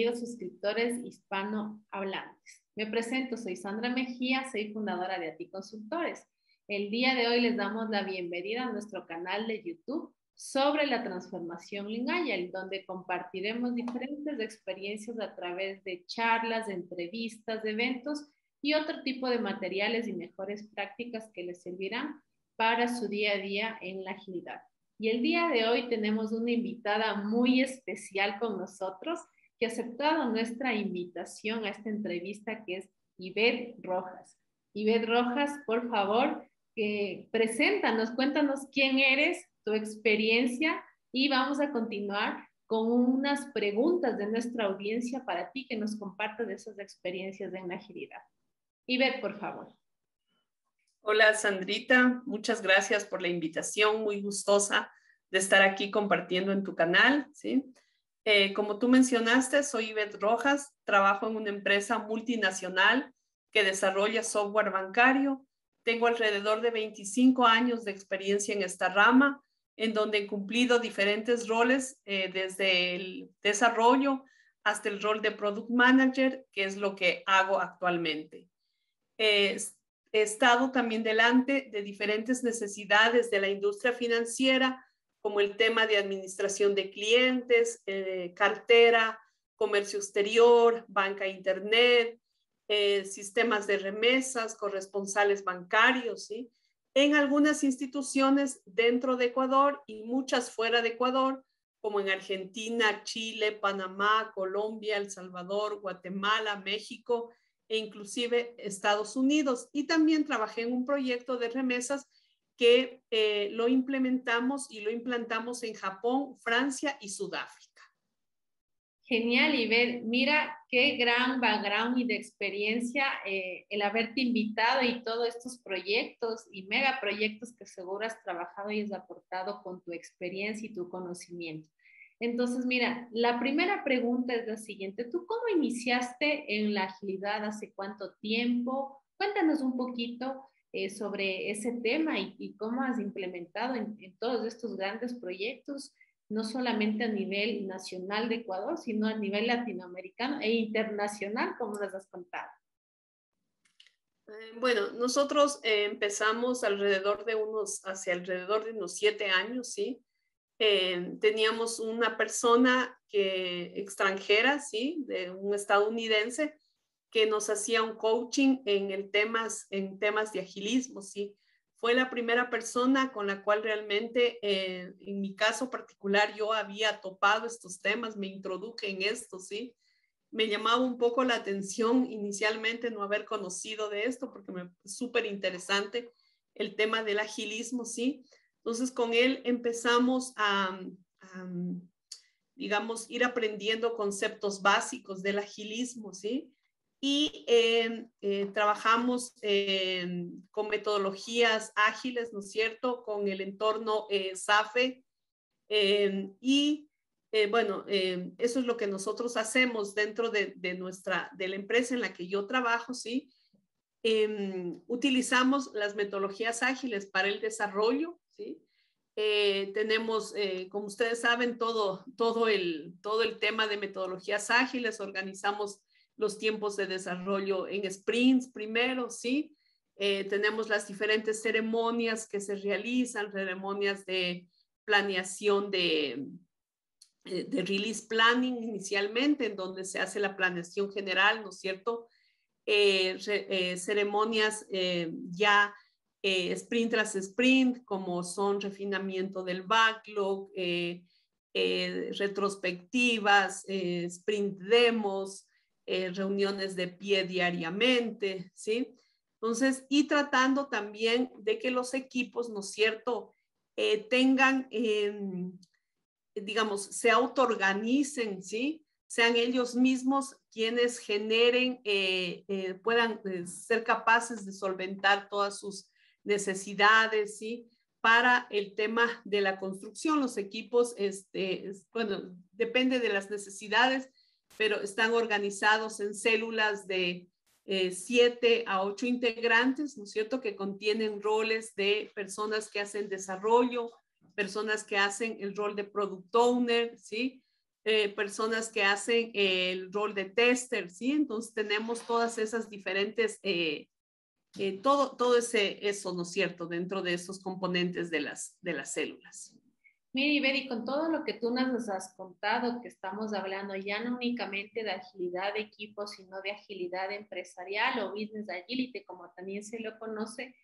queridos suscriptores hispanohablantes. Me presento, soy Sandra Mejía, soy fundadora de ATI Consultores. El día de hoy les damos la bienvenida a nuestro canal de YouTube sobre la transformación Lean Agile, donde compartiremos diferentes experiencias a través de charlas, de entrevistas, de eventos y otro tipo de materiales y mejores prácticas que les servirán para su día a día en la agilidad. Y el día de hoy tenemos una invitada muy especial con nosotros que ha aceptado nuestra invitación a esta entrevista, que es Ivette Rojas. Ivette Rojas, por favor, preséntanos, cuéntanos quién eres, tu experiencia, y vamos a continuar con unas preguntas de nuestra audiencia para ti, que nos compartas de esas experiencias en la agilidad. Ivette, por favor. Hola, Sandrita. Muchas gracias por la invitación. Muy gustosa de estar aquí compartiendo en tu canal, ¿sí? Como tú mencionaste, soy Ivette Rojas. Trabajo en una empresa multinacional que desarrolla software bancario. Tengo alrededor de 25 años de experiencia en esta rama, en donde he cumplido diferentes roles, desde el desarrollo hasta el rol de Product Manager, que es lo que hago actualmente. He estado también delante de diferentes necesidades de la industria financiera, como el tema de administración de clientes, cartera, comercio exterior, banca internet, sistemas de remesas, corresponsales bancarios, ¿sí? En algunas instituciones dentro de Ecuador y muchas fuera de Ecuador, como en Argentina, Chile, Panamá, Colombia, El Salvador, Guatemala, México, e inclusive Estados Unidos. Y también trabajé en un proyecto de remesas que lo implementamos y lo implantamos en Japón, Francia y Sudáfrica. Genial, Ivette. Mira qué gran background y de experiencia el haberte invitado, y todos estos proyectos y megaproyectos que seguro has trabajado y has aportado con tu experiencia y tu conocimiento. Entonces, mira, la primera pregunta es la siguiente. ¿Tú cómo iniciaste en la agilidad? ¿Hace cuánto tiempo? Cuéntanos un poquito sobre ese tema y cómo has implementado en todos estos grandes proyectos, no solamente a nivel nacional de Ecuador, sino a nivel latinoamericano e internacional, como nos has contado. Bueno, nosotros empezamos hacia alrededor de unos 7 años, ¿sí? Teníamos una persona extranjera, ¿sí? De un estadounidense, que nos hacía un coaching en temas de agilismo, ¿sí? Fue la primera persona con la cual realmente, en mi caso particular, yo había topado estos temas, me introduje en esto, ¿sí? Me llamaba un poco la atención inicialmente no haber conocido de esto, porque me es súper interesante el tema del agilismo, ¿sí? Entonces, con él empezamos digamos, ir aprendiendo conceptos básicos del agilismo, ¿sí? Y trabajamos con metodologías ágiles, ¿no es cierto?, con el entorno SAFe. Bueno, eso es lo que nosotros hacemos dentro de la empresa en la que yo trabajo, ¿sí? Utilizamos las metodologías ágiles para el desarrollo, ¿sí? Tenemos, como ustedes saben, todo el tema de metodologías ágiles. Organizamos los tiempos de desarrollo en sprints primero, ¿sí? Tenemos las diferentes ceremonias que se realizan, ceremonias de planeación de release planning inicialmente, en donde se hace la planeación general, ¿no es cierto? Ceremonias ya sprint tras sprint, como son refinamiento del backlog, retrospectivas, sprint demos, reuniones de pie diariamente, ¿sí? Entonces, y tratando también de que los equipos, ¿no es cierto?, tengan, digamos, se autoorganicen, ¿sí? Sean ellos mismos quienes generen, puedan ser capaces de solventar todas sus necesidades, ¿sí? Para el tema de la construcción, los equipos, bueno, depende de las necesidades, pero están organizados en células de 7 a 8 integrantes, ¿no es cierto?, que contienen roles de personas que hacen desarrollo, personas que hacen el rol de product owner, ¿sí? personas que hacen el rol de tester, ¿sí? Entonces tenemos todas esas diferentes, todo eso, ¿no es cierto?, dentro de esos componentes de las células. Mira, Iberi, con todo lo que tú nos has contado, que estamos hablando ya no únicamente de agilidad de equipo, sino de agilidad empresarial o business agility, como también se lo conoce,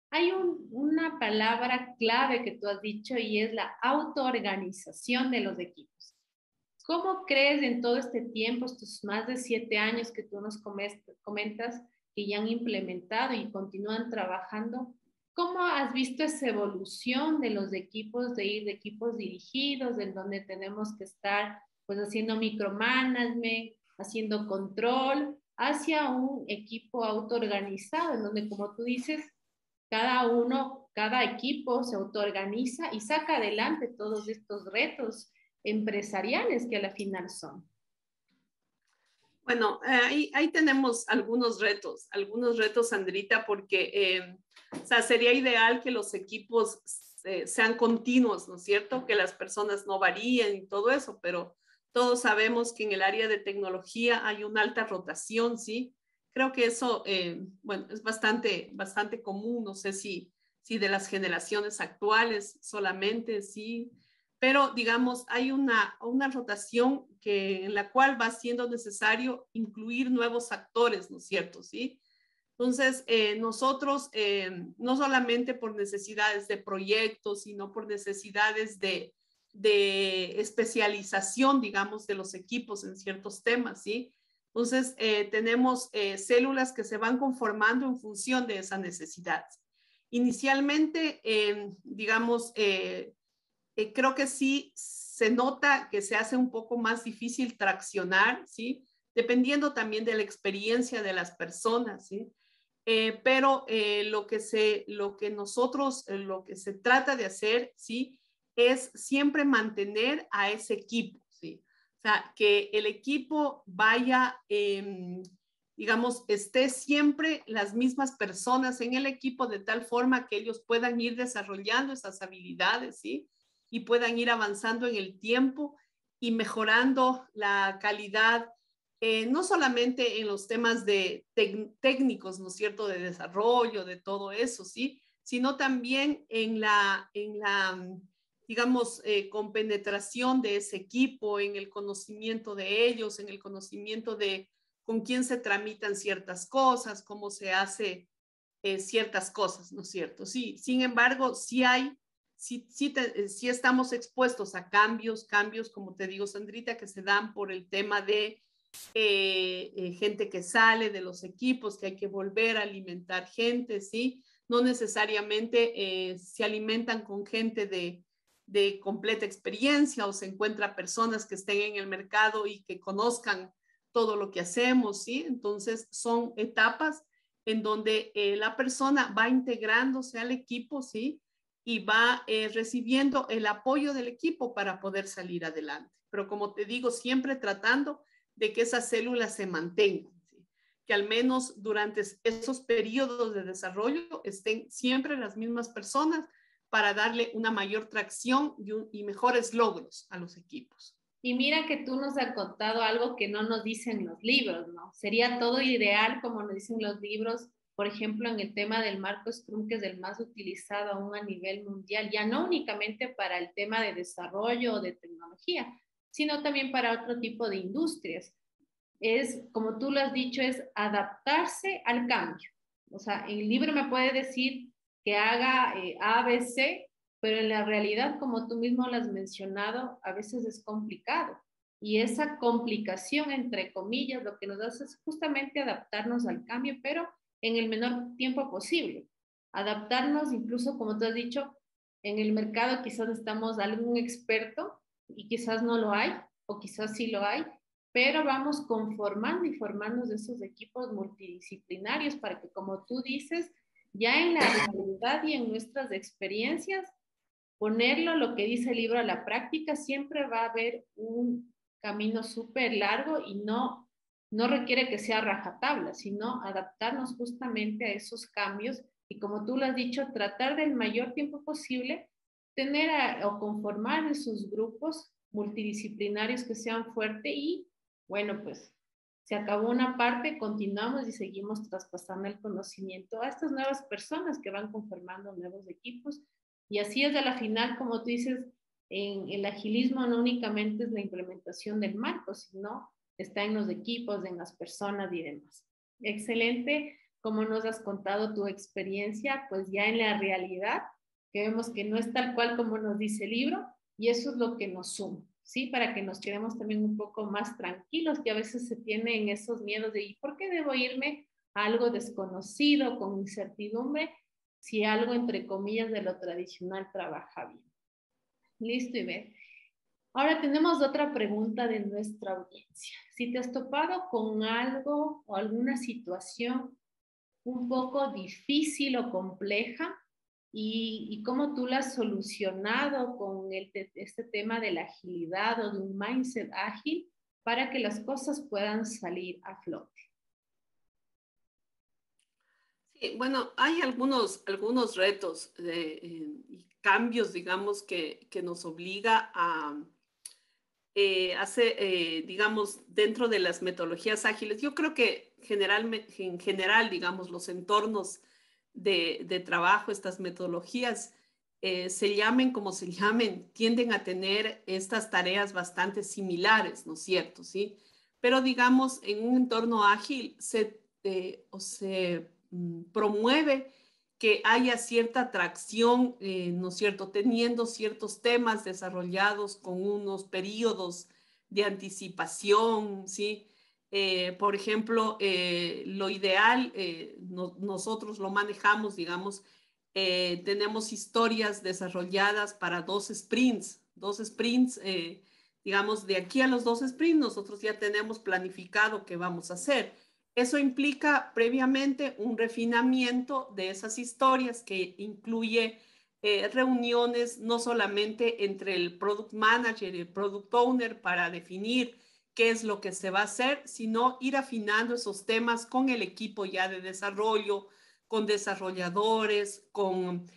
hay una palabra clave que tú has dicho y es la autoorganización de los equipos. ¿Cómo crees en todo este tiempo, estos más de 7 años que tú nos comentas que ya han implementado y continúan trabajando? ¿Cómo has visto esa evolución de los equipos, de ir de equipos dirigidos, en donde tenemos que estar pues haciendo micromanagement, haciendo control, hacia un equipo autoorganizado, en donde, como tú dices, cada equipo se autoorganiza y saca adelante todos estos retos empresariales que a la final son? Bueno, ahí tenemos algunos retos, Sandrita, porque o sea, sería ideal que los equipos sean continuos, ¿no es cierto? Que las personas no varíen y todo eso, pero todos sabemos que en el área de tecnología hay una alta rotación, ¿sí? Creo que eso, bueno, es bastante común, no sé si de las generaciones actuales solamente, sí, pero digamos, hay una rotación en la cual va siendo necesario incluir nuevos actores, ¿no es cierto? ¿Sí? Entonces, nosotros, no solamente por necesidades de proyectos, sino por necesidades de especialización, digamos, de los equipos en ciertos temas, ¿sí? Entonces, tenemos células que se van conformando en función de esa necesidad. Inicialmente, digamos, creo que sí se nota que se hace un poco más difícil traccionar, ¿sí? Dependiendo también de la experiencia de las personas, ¿sí? Pero lo que se trata de hacer, ¿sí? Es siempre mantener a ese equipo, ¿sí? O sea, que el equipo vaya, digamos, esté siempre las mismas personas en el equipo de tal forma que ellos puedan ir desarrollando esas habilidades, ¿sí? Y puedan ir avanzando en el tiempo y mejorando la calidad, no solamente en los temas de técnicos, ¿no es cierto?, de desarrollo, de todo eso, ¿sí? Sino también en la digamos, compenetración de ese equipo, en el conocimiento de ellos, en el conocimiento de con quién se tramitan ciertas cosas, cómo se hace ciertas cosas, ¿no es cierto? Sí, sin embargo, sí estamos expuestos a cambios, como te digo, Sandrita, que se dan por el tema de gente que sale de los equipos, que hay que volver a alimentar gente, ¿sí? No necesariamente se alimentan con gente de completa experiencia o se encuentra personas que estén en el mercado y que conozcan todo lo que hacemos, ¿sí? Entonces son etapas en donde la persona va integrándose al equipo, ¿sí? Y va recibiendo el apoyo del equipo para poder salir adelante. Pero como te digo, siempre tratando de que esas células se mantengan, ¿sí? Que al menos durante esos periodos de desarrollo estén siempre las mismas personas para darle una mayor tracción y mejores logros a los equipos. Y mira que tú nos has contado algo que no nos dicen los libros, ¿no? Sería todo ideal, como nos dicen los libros, por ejemplo, en el tema del marco Scrum, que es el más utilizado aún a nivel mundial, ya no únicamente para el tema de desarrollo o de tecnología, sino también para otro tipo de industrias. Es, como tú lo has dicho, es adaptarse al cambio. O sea, el libro me puede decir que haga A, B, C, pero en la realidad, como tú mismo lo has mencionado, a veces es complicado. Y esa complicación, entre comillas, lo que nos hace es justamente adaptarnos al cambio, pero en el menor tiempo posible. Adaptarnos, incluso como tú has dicho, en el mercado quizás estamos algún experto y quizás no lo hay, o quizás sí lo hay, pero vamos conformando y formando esos equipos multidisciplinarios para que, como tú dices, ya en la realidad y en nuestras experiencias, ponerlo, lo que dice el libro, a la práctica, siempre va a haber un camino súper largo y no requiere que sea rajatabla, sino adaptarnos justamente a esos cambios y, como tú lo has dicho, tratar del mayor tiempo posible tener o conformar esos grupos multidisciplinarios que sean fuertes y, bueno, pues se acabó una parte, continuamos y seguimos traspasando el conocimiento a estas nuevas personas que van conformando nuevos equipos. Y así es de la final, como tú dices, en el agilismo no únicamente es la implementación del marco, sino está en los equipos, en las personas y demás. Excelente, como nos has contado tu experiencia, pues ya en la realidad, que vemos que no es tal cual como nos dice el libro, y eso es lo que nos suma, ¿sí? Para que nos quedemos también un poco más tranquilos, que a veces se tienen esos miedos de, ¿y por qué debo irme a algo desconocido, con incertidumbre, si algo, entre comillas, de lo tradicional trabaja bien? Listo, Ivette. Ahora tenemos otra pregunta de nuestra audiencia. Si te has topado con algo o alguna situación un poco difícil o compleja y cómo tú la has solucionado con este tema de la agilidad o de un mindset ágil para que las cosas puedan salir a flote. Sí, bueno, hay algunos retos y cambios, digamos, que nos obliga a hacer, digamos, dentro de las metodologías ágiles. Yo creo que en general, digamos, los entornos de trabajo, estas metodologías, se llamen como se llamen, tienden a tener estas tareas bastante similares, ¿no es cierto? ¿Sí? Pero digamos, en un entorno ágil se promueve que haya cierta atracción, ¿no es cierto?, teniendo ciertos temas desarrollados con unos periodos de anticipación, ¿sí? Por ejemplo, lo ideal, nosotros lo manejamos, digamos, tenemos historias desarrolladas para dos sprints, digamos, de aquí a los 2 sprints, nosotros ya tenemos planificado qué vamos a hacer. Eso implica previamente un refinamiento de esas historias que incluye reuniones no solamente entre el product manager y el product owner para definir qué es lo que se va a hacer, sino ir afinando esos temas con el equipo ya de desarrollo, con desarrolladores, con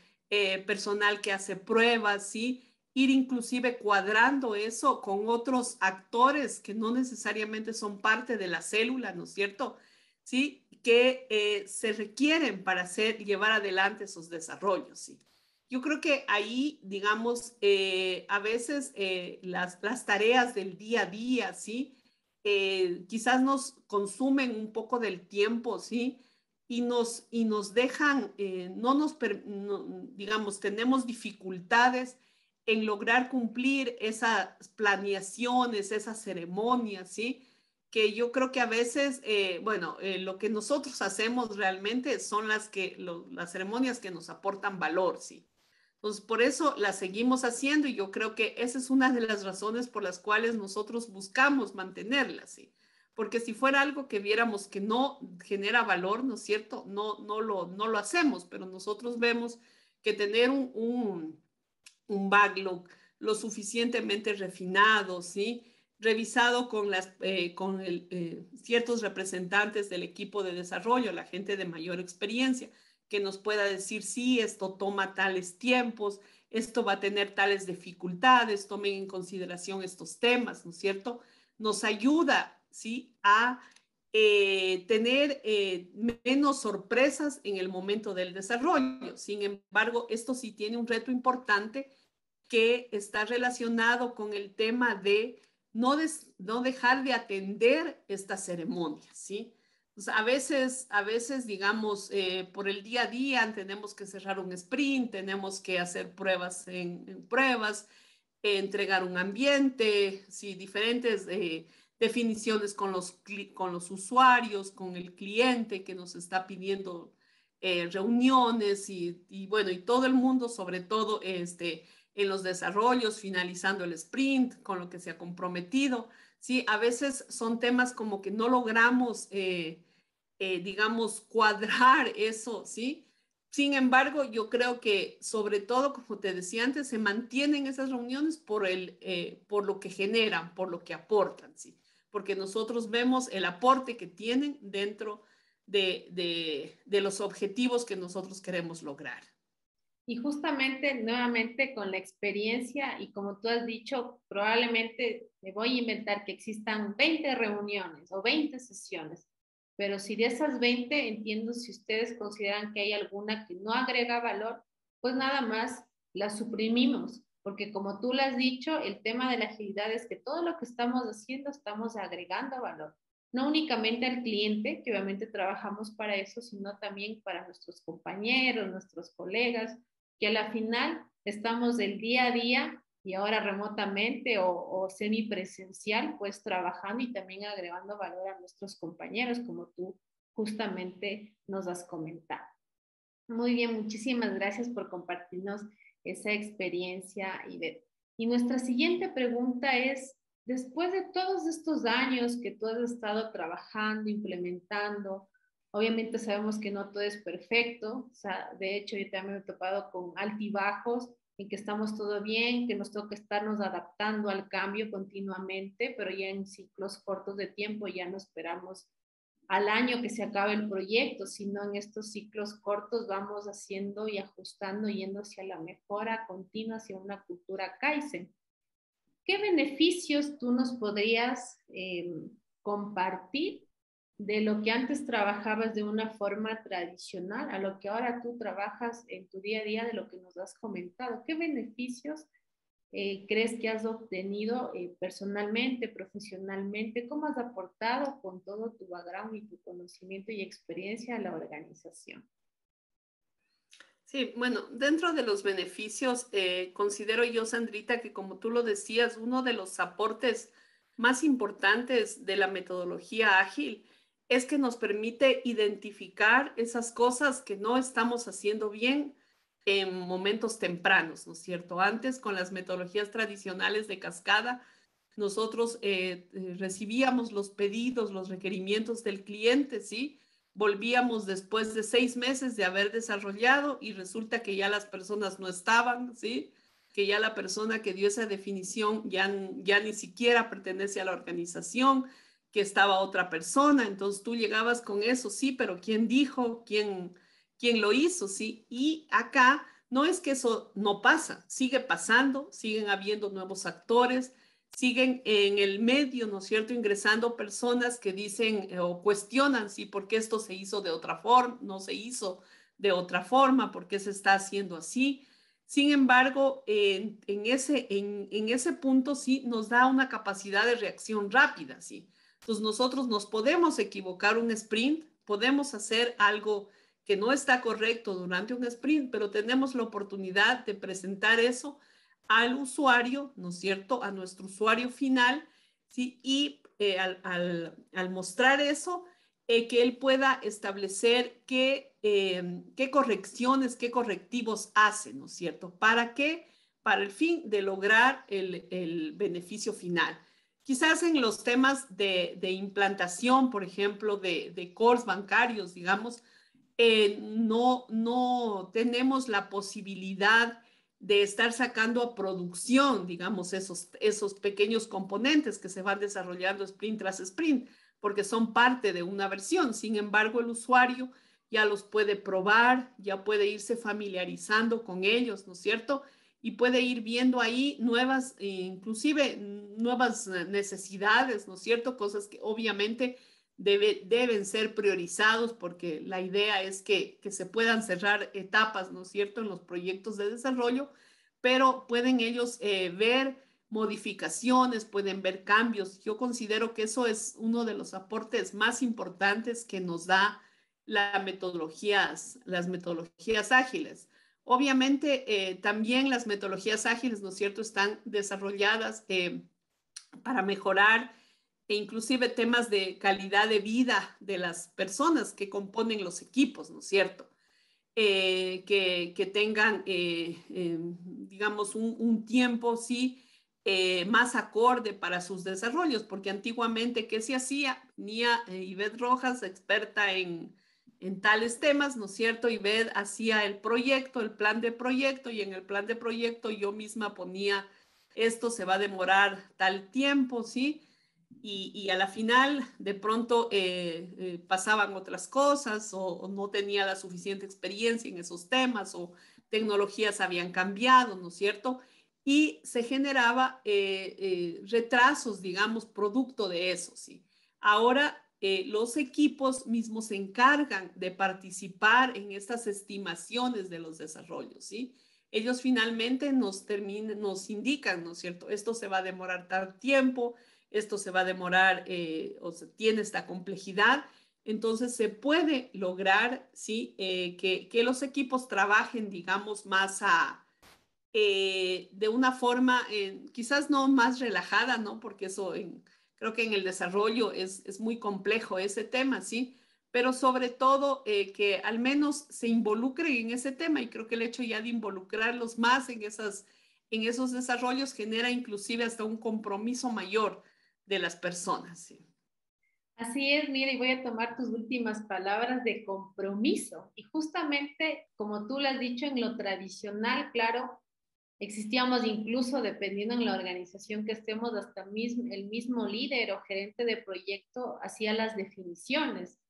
personal que hace pruebas, ¿sí? Ir inclusive cuadrando eso con otros actores que no necesariamente son parte de la célula, ¿no es cierto? ¿Sí? Que se requieren para llevar adelante esos desarrollos, ¿sí? Yo creo que ahí, digamos, a veces las tareas del día a día, ¿sí? Quizás nos consumen un poco del tiempo, ¿sí? Y nos dejan, digamos, tenemos dificultades en lograr cumplir esas planeaciones, esas ceremonias, ¿sí? Que yo creo que a veces, bueno, lo que nosotros hacemos realmente son las ceremonias que nos aportan valor, ¿sí? Entonces, por eso las seguimos haciendo y yo creo que esa es una de las razones por las cuales nosotros buscamos mantenerlas, ¿sí? Porque si fuera algo que viéramos que no genera valor, ¿no es cierto? No lo hacemos, pero nosotros vemos que tener un backlog lo suficientemente refinado, ¿sí? Revisado con ciertos representantes del equipo de desarrollo, la gente de mayor experiencia, que nos pueda decir, sí, esto toma tales tiempos, esto va a tener tales dificultades, tomen en consideración estos temas, ¿no es cierto? Nos ayuda, ¿sí? A tener menos sorpresas en el momento del desarrollo. Sin embargo, esto sí tiene un reto importante que está relacionado con el tema de no dejar de atender estas ceremonias, ¿sí? Pues a veces, digamos, por el día a día tenemos que cerrar un sprint, tenemos que hacer pruebas en pruebas, entregar un ambiente, sí, diferentes definiciones con los usuarios, con el cliente que nos está pidiendo reuniones y bueno, y todo el mundo, sobre todo en los desarrollos, finalizando el sprint, con lo que se ha comprometido. Sí, a veces son temas como que no logramos, digamos, cuadrar eso, ¿sí? Sin embargo, yo creo que sobre todo, como te decía antes, se mantienen esas reuniones por lo que generan, por lo que aportan, ¿sí? Porque nosotros vemos el aporte que tienen dentro de los objetivos que nosotros queremos lograr. Y justamente, nuevamente, con la experiencia y como tú has dicho, probablemente me voy a inventar que existan 20 reuniones o 20 sesiones, pero si de esas 20 entiendo si ustedes consideran que hay alguna que no agrega valor, pues nada más la suprimimos, porque como tú lo has dicho, el tema de la agilidad es que todo lo que estamos haciendo estamos agregando valor, no únicamente al cliente, que obviamente trabajamos para eso, sino también para nuestros compañeros, nuestros colegas, que a la final estamos del día a día y ahora remotamente o semipresencial, pues trabajando y también agregando valor a nuestros compañeros, como tú justamente nos has comentado. Muy bien, muchísimas gracias por compartirnos esa experiencia, Ivette. Y nuestra siguiente pregunta es, después de todos estos años que tú has estado trabajando, implementando, obviamente sabemos que no todo es perfecto, o sea, de hecho yo también me he topado con altibajos en que estamos todo bien, que nos toca estarnos adaptando al cambio continuamente, pero ya en ciclos cortos de tiempo ya no esperamos al año que se acabe el proyecto, sino en estos ciclos cortos vamos haciendo y ajustando, yendo hacia la mejora continua, hacia una cultura Kaizen. ¿Qué beneficios tú nos podrías compartir de lo que antes trabajabas de una forma tradicional a lo que ahora tú trabajas en tu día a día de lo que nos has comentado? ¿Qué beneficios crees que has obtenido personalmente, profesionalmente? ¿Cómo has aportado con todo tu background y tu conocimiento y experiencia a la organización? Sí, bueno, dentro de los beneficios, considero yo, Sandrita, que como tú lo decías, uno de los aportes más importantes de la metodología ágil es que nos permite identificar esas cosas que no estamos haciendo bien en momentos tempranos, ¿no es cierto? Antes, con las metodologías tradicionales de cascada, nosotros recibíamos los pedidos, los requerimientos del cliente, ¿sí? Volvíamos después de 6 meses de haber desarrollado y resulta que ya las personas no estaban, ¿sí? Que ya la persona que dio esa definición ya ni siquiera pertenece a la organización, que estaba otra persona. Entonces tú llegabas con eso, sí, pero ¿quién dijo? ¿Quién lo hizo? ¿Sí? Y acá no es que eso no pasa, sigue pasando, siguen habiendo nuevos actores, siguen en el medio, ¿no es cierto?, ingresando personas que dicen o cuestionan si por qué esto se hizo de otra forma, no se hizo de otra forma, por qué se está haciendo así. Sin embargo, en ese punto sí nos da una capacidad de reacción rápida, ¿sí? Entonces nosotros nos podemos equivocar un sprint, podemos hacer algo que no está correcto durante un sprint, pero tenemos la oportunidad de presentar eso al usuario, ¿no es cierto?, a nuestro usuario final, ¿sí? Y al mostrar eso, que él pueda establecer qué correcciones, qué correctivos hace, ¿no es cierto? ¿Para qué? Para el fin de lograr el beneficio final. Quizás en los temas de implantación, por ejemplo, de cores bancarios, digamos, no tenemos la posibilidad de estar sacando a producción, digamos, esos pequeños componentes que se van desarrollando sprint tras sprint, porque son parte de una versión. Sin embargo, el usuario ya los puede probar, ya puede irse familiarizando con ellos, ¿no es cierto? Y puede ir viendo ahí nuevas, inclusive nuevas necesidades, ¿no es cierto? Cosas que obviamente deben ser priorizados porque la idea es que se puedan cerrar etapas, ¿no es cierto?, en los proyectos de desarrollo, pero pueden ellos ver modificaciones, pueden ver cambios. Yo considero que eso es uno de los aportes más importantes que nos da las metodologías ágiles. Obviamente, también las metodologías ágiles, ¿no es cierto?, están desarrolladas para mejorar e inclusive temas de calidad de vida de las personas que componen los equipos, ¿no es cierto? Que tengan, digamos, un tiempo, sí, más acorde para sus desarrollos, porque antiguamente, ¿qué se hacía? Venía Ivette Rojas, experta en tales temas, ¿no es cierto? Ivette hacía el proyecto, el plan de proyecto, y en el plan de proyecto yo misma ponía, esto se va a demorar tal tiempo, ¿sí? Y a la final de pronto pasaban otras cosas o no tenía la suficiente experiencia en esos temas o tecnologías habían cambiado, ¿no es cierto? Y se generaba retrasos, digamos, producto de eso, ¿sí? Ahora los equipos mismos se encargan de participar en estas estimaciones de los desarrollos, ¿sí? Ellos finalmente nos indican, ¿no es cierto? Esto se va a demorar tal tiempo, esto se va a demorar, o sea, tiene esta complejidad. Entonces se puede lograr, ¿sí? Que los equipos trabajen, digamos, más de una forma quizás no más relajada, ¿no? Porque eso creo que en el desarrollo es muy complejo ese tema, ¿sí? Pero sobre todo que al menos se involucren en ese tema y creo que el hecho ya de involucrarlos más en esos desarrollos genera inclusive hasta un compromiso mayor de las personas, ¿sí? Así es, mira, y voy a tomar tus últimas palabras de compromiso. Y justamente, como tú lo has dicho, en lo tradicional, claro, existíamos incluso, dependiendo en la organización que estemos, hasta el mismo líder o gerente de proyecto hacía las definiciones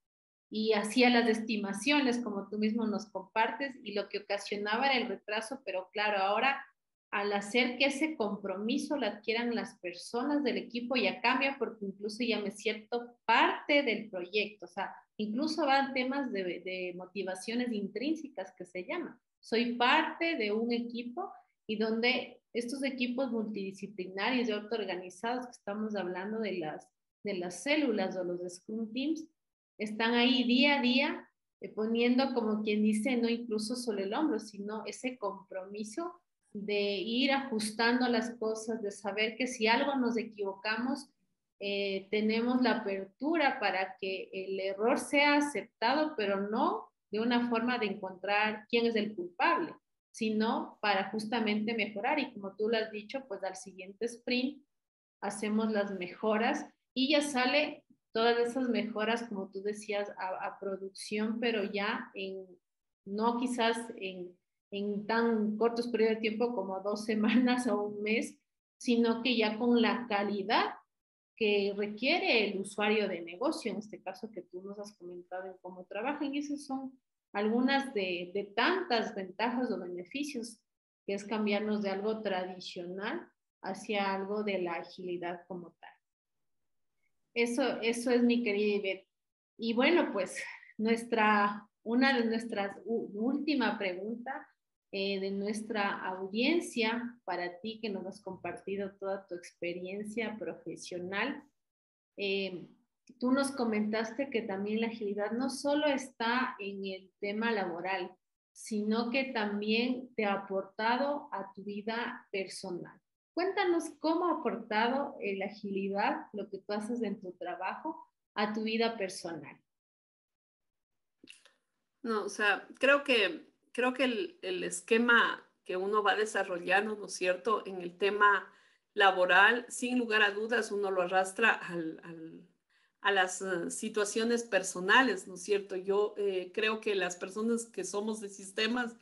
y hacía las estimaciones, como tú mismo nos compartes, y lo que ocasionaba era el retraso, pero claro, ahora al hacer que ese compromiso lo adquieran las personas del equipo ya cambia porque incluso ya me siento parte del proyecto, o sea, incluso van temas de motivaciones intrínsecas que se llaman. Soy parte de un equipo y donde estos equipos multidisciplinarios y autoorganizados que estamos hablando de las células o los Scrum Teams, están ahí día a día poniendo como quien dice, no incluso solo el hombro, sino ese compromiso de ir ajustando las cosas, de saber que si algo nos equivocamos, tenemos la apertura para que el error sea aceptado, pero no de una forma de encontrar quién es el culpable, sino para justamente mejorar. Y como tú lo has dicho, pues al siguiente sprint hacemos las mejoras y ya sale todas esas mejoras, como tú decías, a producción, pero ya no quizás en tan cortos periodos de tiempo como 2 semanas o un mes, sino que ya con la calidad que requiere el usuario de negocio, en este caso que tú nos has comentado en cómo trabajan, y esas son algunas de tantas ventajas o beneficios que es cambiarnos de algo tradicional hacia algo de la agilidad como tal. Eso es mi querida Ivette. Y bueno, pues una de nuestras última pregunta de nuestra audiencia para ti que nos has compartido toda tu experiencia profesional. Eh, Tú nos comentaste que también la agilidad no solo está en el tema laboral, sino que también te ha aportado a tu vida personal. Cuéntanos cómo ha aportado la agilidad, lo que tú haces en tu trabajo, a tu vida personal. No, o sea, creo que el esquema que uno va desarrollando, ¿no es cierto?, en el tema laboral, sin lugar a dudas, uno lo arrastra a las situaciones personales, ¿no es cierto? Yo creo que las personas que somos de sistemas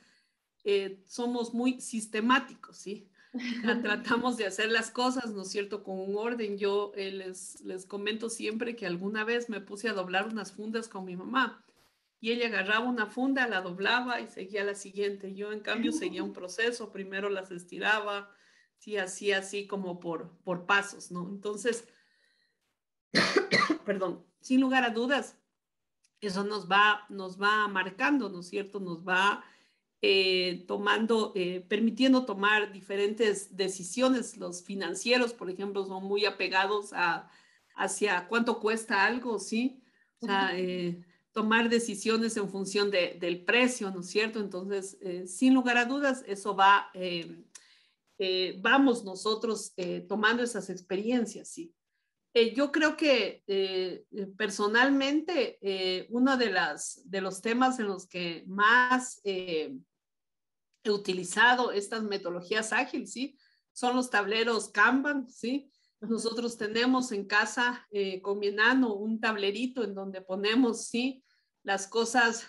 somos muy sistemáticos, ¿sí? O sea, tratamos de hacer las cosas, ¿no es cierto?, con un orden. Yo les comento siempre que alguna vez me puse a doblar unas fundas con mi mamá y ella agarraba una funda, la doblaba y seguía la siguiente. Yo, en cambio, seguía un proceso, primero las estiraba, sí, así, así como por pasos, ¿no? Entonces, perdón, sin lugar a dudas, eso nos va marcando, ¿no es cierto? Nos va permitiendo tomar diferentes decisiones. Los financieros, por ejemplo, son muy apegados hacia cuánto cuesta algo, ¿sí? O sea, tomar decisiones en función del precio, ¿no es cierto? Entonces, sin lugar a dudas, eso vamos nosotros tomando esas experiencias, ¿sí? Yo creo que personalmente uno de los temas en los que más he utilizado estas metodologías ágiles, ¿sí? Son los tableros Kanban, ¿sí? Nosotros tenemos en casa con mi enano un tablerito en donde ponemos, ¿sí? Las cosas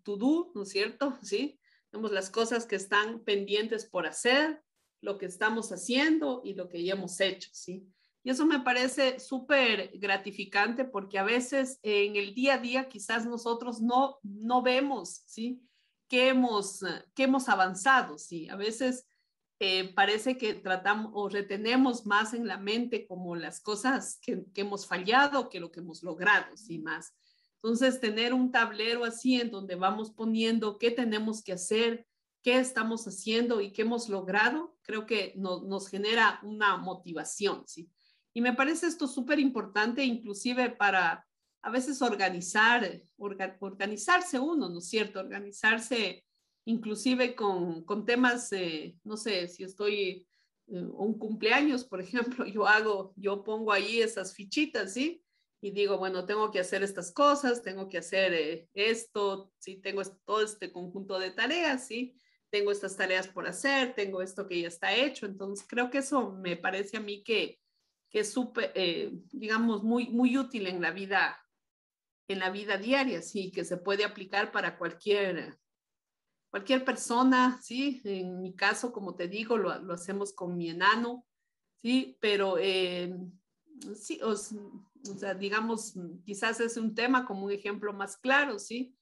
to do, ¿no es cierto? ¿Sí? Tenemos las cosas que están pendientes por hacer, lo que estamos haciendo y lo que ya hemos hecho, ¿sí? Y eso me parece súper gratificante porque a veces en el día a día quizás nosotros no vemos, ¿sí? qué hemos avanzado, ¿sí? A veces parece que tratamos o retenemos más en la mente como las cosas que hemos fallado que lo que hemos logrado, ¿sí? Más. Entonces, tener un tablero así en donde vamos poniendo qué tenemos que hacer, qué estamos haciendo y qué hemos logrado, creo que nos genera una motivación, ¿sí? Y me parece esto súper importante, inclusive para a veces organizarse uno, ¿no es cierto? Organizarse inclusive con temas, no sé, si estoy un cumpleaños, por ejemplo, yo pongo ahí esas fichitas, ¿sí? Y digo, bueno, tengo que hacer estas cosas, tengo que hacer esto, ¿sí? Tengo todo este conjunto de tareas, ¿sí? Tengo estas tareas por hacer, tengo esto que ya está hecho, entonces creo que eso me parece a mí que es súper, digamos, muy útil en la vida diaria, sí, que se puede aplicar para cualquier persona, ¿sí? En mi caso, como te digo, lo hacemos con mi enano, ¿sí? Pero sí, o sea, digamos, quizás es un tema como un ejemplo más claro, ¿sí?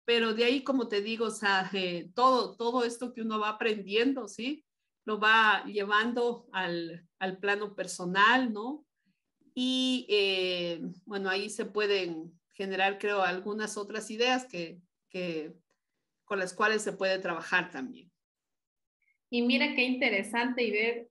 Pero de ahí, como te digo, o sea, todo esto que uno va aprendiendo, ¿sí? Lo va llevando al plano personal, ¿no? Y bueno, ahí se pueden generar, creo, algunas otras ideas con las cuales se puede trabajar también. Y mira qué interesante y ver,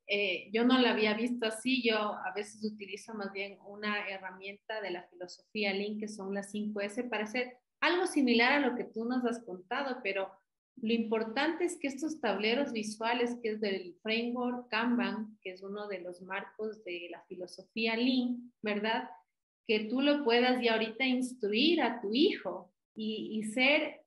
yo no la había visto así, yo a veces utilizo más bien una herramienta de la filosofía Lean, que son las 5S, para hacer algo similar a lo que tú nos has contado, pero lo importante es que estos tableros visuales, que es del framework Kanban, que es uno de los marcos de la filosofía Lean, ¿verdad? Que tú lo puedas ya ahorita instruir a tu hijo y ser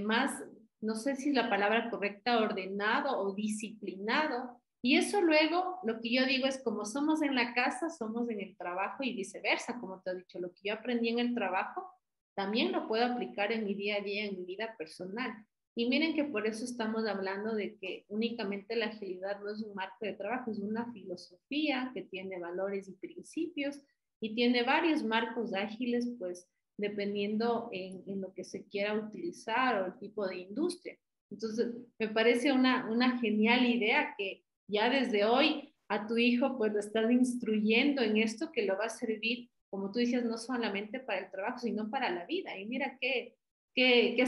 más, no sé si la palabra correcta, ordenado o disciplinado. Y eso luego, lo que yo digo es como somos en la casa, somos en el trabajo y viceversa, como te he dicho, lo que yo aprendí en el trabajo, también lo puedo aplicar en mi día a día, en mi vida personal. Y miren que por eso estamos hablando de que únicamente la agilidad no es un marco de trabajo, es una filosofía que tiene valores y principios y tiene varios marcos ágiles, pues dependiendo en lo que se quiera utilizar o el tipo de industria. Entonces, me parece una genial idea que ya desde hoy a tu hijo pues lo estás instruyendo en esto que lo va a servir, como tú dices, no solamente para el trabajo, sino para la vida. Y mira qué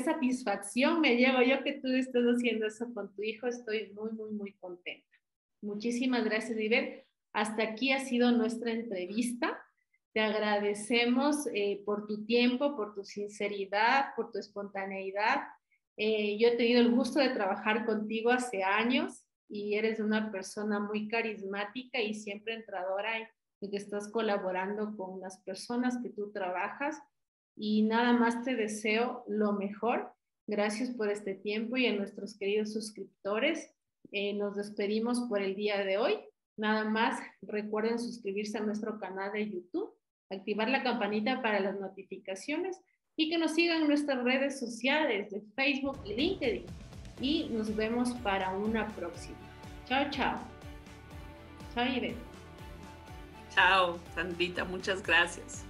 satisfacción me llevo yo que tú estés haciendo eso con tu hijo. Estoy muy contenta. Muchísimas gracias, Iber. Hasta aquí ha sido nuestra entrevista. Te agradecemos por tu tiempo, por tu sinceridad, por tu espontaneidad. Yo he tenido el gusto de trabajar contigo hace años y eres una persona muy carismática y siempre entradora en que estás colaborando con las personas que tú trabajas. Y nada más te deseo lo mejor. Gracias por este tiempo y a nuestros queridos suscriptores. Nos despedimos por el día de hoy. Nada más recuerden suscribirse a nuestro canal de YouTube, activar la campanita para las notificaciones y que nos sigan en nuestras redes sociales de Facebook y LinkedIn. Y nos vemos para una próxima. Chao, chao. Chao, Irene. Chao, Sandrita, muchas gracias.